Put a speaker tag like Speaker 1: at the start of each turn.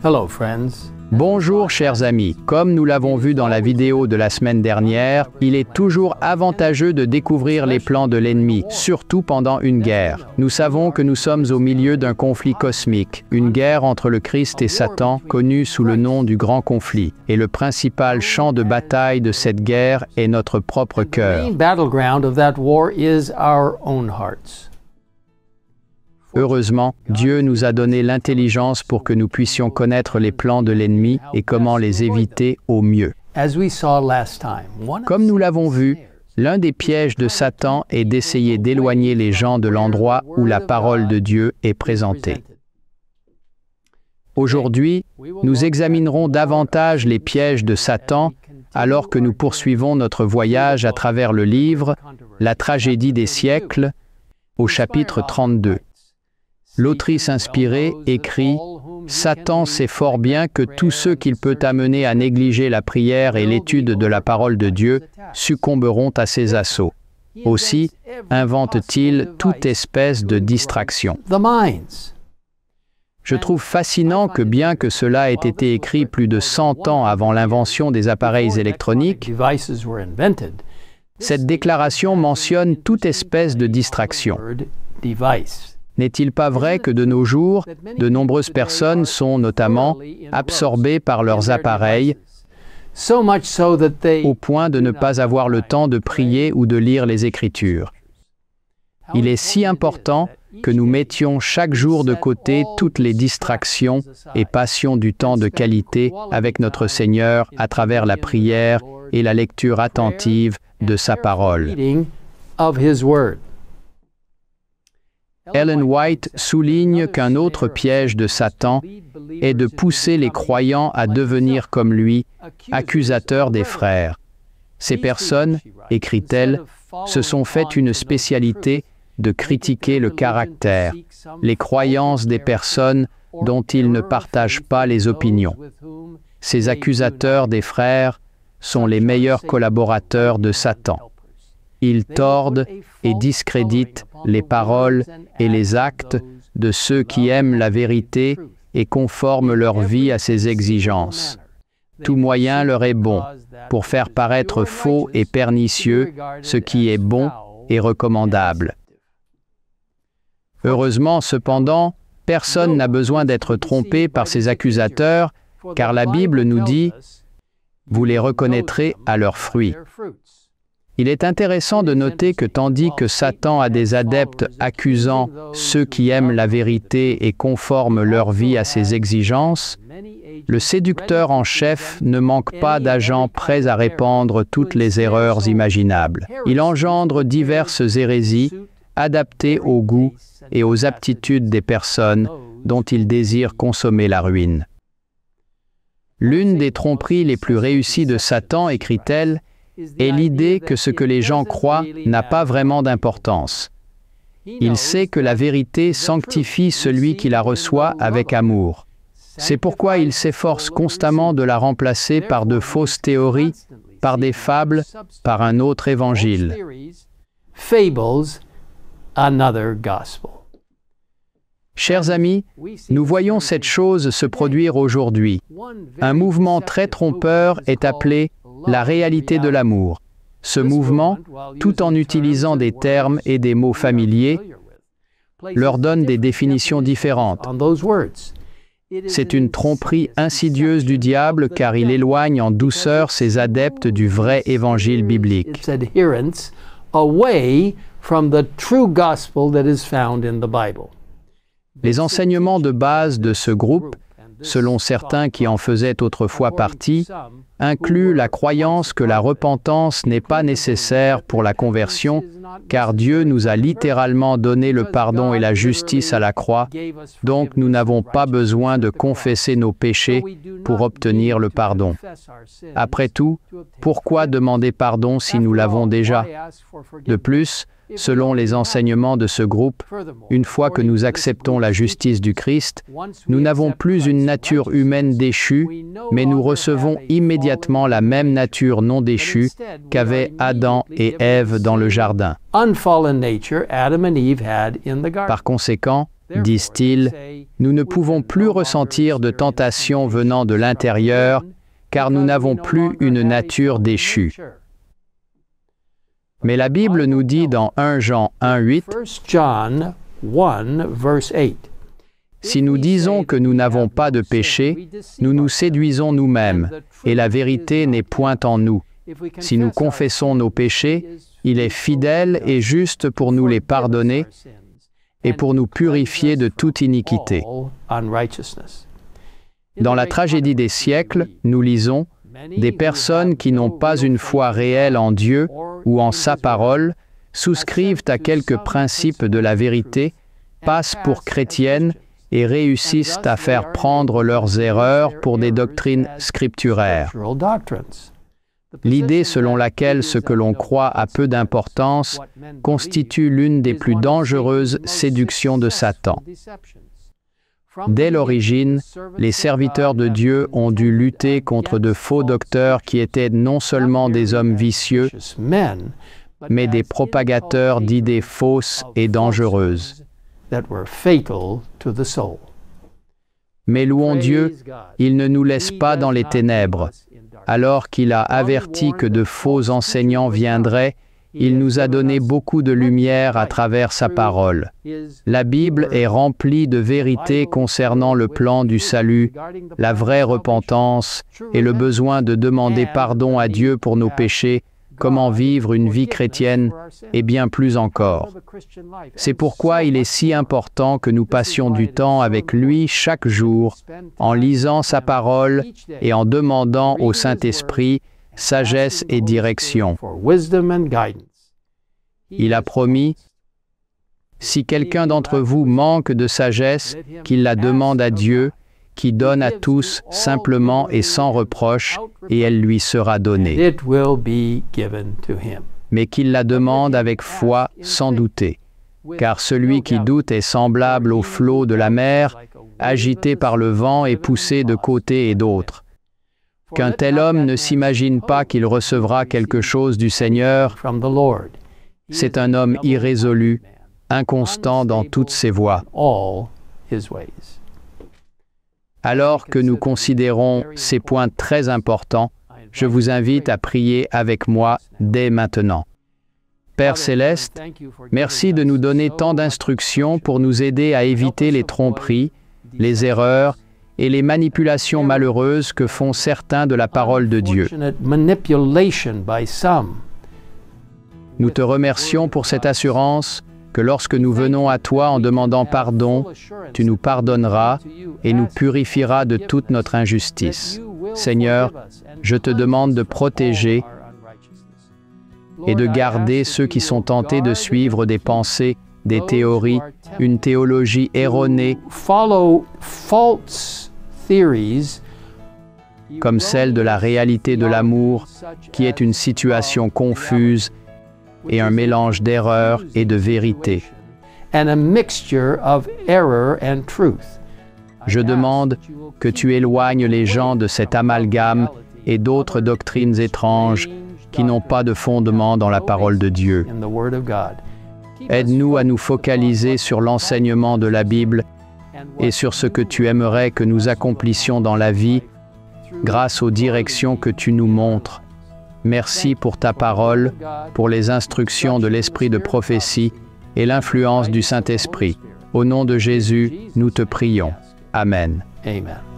Speaker 1: Hello, friends.
Speaker 2: Bonjour chers amis, comme nous l'avons vu dans la vidéo de la semaine dernière, il est toujours avantageux de découvrir les plans de l'ennemi, surtout pendant une guerre. Nous savons que nous sommes au milieu d'un conflit cosmique, une guerre entre le Christ et Satan, connue sous le nom du Grand Conflit. Et le principal champ de bataille de cette guerre est notre propre cœur.
Speaker 1: The main battleground of that war is our own hearts.
Speaker 2: Heureusement, Dieu nous a donné l'intelligence pour que nous puissions connaître les plans de l'ennemi et comment les éviter au mieux.
Speaker 1: As we saw last time,
Speaker 2: Comme nous l'avons vu, l'un des pièges de Satan est d'essayer d'éloigner les gens de l'endroit où la parole de Dieu est présentée. Aujourd'hui, nous examinerons davantage les pièges de Satan alors que nous poursuivons notre voyage à travers le livre « La tragédie des siècles » au chapitre 32. L'autrice inspirée écrit « Satan sait fort bien que tous ceux qu'il peut amener à négliger la prière et l'étude de la parole de Dieu succomberont à ses assauts. Aussi, invente-t-il toute espèce de distraction. » Je trouve fascinant que bien que cela ait été écrit plus de 100 ans avant l'invention des appareils électroniques, cette déclaration mentionne toute espèce de distraction. N'est-il pas vrai que de nos jours, de nombreuses personnes sont notamment absorbées par leurs appareils au point de ne pas avoir le temps de prier ou de lire les Écritures? Il est si important que nous mettions chaque jour de côté toutes les distractions et passions du temps de qualité avec notre Seigneur à travers la prière et la lecture attentive de sa parole. Ellen White souligne qu'un autre piège de Satan est de pousser les croyants à devenir comme lui, accusateurs des frères. Ces personnes, écrit-elle, se sont fait une spécialité de critiquer le caractère, les croyances des personnes dont ils ne partagent pas les opinions. Ces accusateurs des frères sont les meilleurs collaborateurs de Satan. Ils tordent et discréditent les paroles et les actes de ceux qui aiment la vérité et conforment leur vie à ses exigences. Tout moyen leur est bon pour faire paraître faux et pernicieux ce qui est bon et recommandable. Heureusement, cependant, personne n'a besoin d'être trompé par ces accusateurs, car la Bible nous dit « Vous les reconnaîtrez à leurs fruits ». Il est intéressant de noter que tandis que Satan a des adeptes accusant ceux qui aiment la vérité et conforment leur vie à ses exigences, le séducteur en chef ne manque pas d'agents prêts à répandre toutes les erreurs imaginables. Il engendre diverses hérésies adaptées aux goûts et aux aptitudes des personnes dont il désire consommer la ruine. L'une des tromperies les plus réussies de Satan, écrit-elle, est l'idée que ce que les gens croient n'a pas vraiment d'importance. Il sait que la vérité sanctifie celui qui la reçoit avec amour. C'est pourquoi il s'efforce constamment de la remplacer par de fausses théories, par des fables, par un autre évangile. Chers amis, nous voyons cette chose se produire aujourd'hui. Un mouvement très trompeur est appelé la réalité de l'amour. Ce mouvement, tout en utilisant des termes et des mots familiers, leur donne des définitions différentes. C'est une tromperie insidieuse du diable car il éloigne en douceur ses adeptes du vrai évangile biblique. Les enseignements de base de ce groupe, selon certains qui en faisaient autrefois partie, incluent la croyance que la repentance n'est pas nécessaire pour la conversion, car Dieu nous a littéralement donné le pardon et la justice à la croix, donc nous n'avons pas besoin de confesser nos péchés pour obtenir le pardon. Après tout, pourquoi demander pardon si nous l'avons déjà? De plus, selon les enseignements de ce groupe, une fois que nous acceptons la justice du Christ, nous n'avons plus une nature humaine déchue, mais nous recevons immédiatement la même nature non déchue qu'avaient Adam et Ève dans le jardin. Par conséquent, disent-ils, nous ne pouvons plus ressentir de tentation venant de l'intérieur, car nous n'avons plus une nature déchue. Mais la Bible nous dit dans 1 Jean 1,8, « Si nous disons que nous n'avons pas de péché, nous nous séduisons nous-mêmes, et la vérité n'est point en nous. Si nous confessons nos péchés, il est fidèle et juste pour nous les pardonner et pour nous purifier de toute iniquité. » Dans la tragédie des siècles, nous lisons « Des personnes qui n'ont pas une foi réelle en Dieu ou en sa parole souscrivent à quelques principes de la vérité, passent pour chrétiennes et réussissent à faire prendre leurs erreurs pour des doctrines scripturaires. L'idée selon laquelle ce que l'on croit a peu d'importance constitue l'une des plus dangereuses séductions de Satan. Dès l'origine, les serviteurs de Dieu ont dû lutter contre de faux docteurs qui étaient non seulement des hommes vicieux, mais des propagateurs d'idées fausses et dangereuses. Mais louons Dieu, il ne nous laisse pas dans les ténèbres. Alors qu'il a averti que de faux enseignants viendraient, il nous a donné beaucoup de lumière à travers sa parole. La Bible est remplie de vérités concernant le plan du salut, la vraie repentance et le besoin de demander pardon à Dieu pour nos péchés, comment vivre une vie chrétienne et bien plus encore. C'est pourquoi il est si important que nous passions du temps avec lui chaque jour, en lisant sa parole et en demandant au Saint-Esprit sagesse et direction. Il a promis, « Si quelqu'un d'entre vous manque de sagesse, qu'il la demande à Dieu, qui donne à tous simplement et sans reproche, et elle lui sera donnée. Mais qu'il la demande avec foi, sans douter. Car celui qui doute est semblable au flot de la mer, agité par le vent et poussé de côté et d'autre. Qu'un tel homme ne s'imagine pas qu'il recevra quelque chose du Seigneur. C'est un homme irrésolu, inconstant dans toutes ses voies. » Alors que nous considérons ces points très importants, je vous invite à prier avec moi dès maintenant. Père Céleste, merci de nous donner tant d'instructions pour nous aider à éviter les tromperies, les erreurs et les manipulations malheureuses que font certains de la parole de Dieu. Nous te remercions pour cette assurance que lorsque nous venons à toi en demandant pardon, tu nous pardonneras et nous purifieras de toute notre injustice. Seigneur, je te demande de protéger et de garder ceux qui sont tentés de suivre des pensées, des théories, une théologie erronée, comme celle de la réalité de l'amour, qui est une situation confuse et un mélange d'erreur et de vérité. Je demande que tu éloignes les gens de cet amalgame et d'autres doctrines étranges qui n'ont pas de fondement dans la parole de Dieu. Aide-nous à nous focaliser sur l'enseignement de la Bible et sur ce que tu aimerais que nous accomplissions dans la vie grâce aux directions que tu nous montres. Merci pour ta parole, pour les instructions de l'esprit de prophétie et l'influence du Saint-Esprit. Au nom de Jésus, nous te prions. Amen.
Speaker 1: Amen.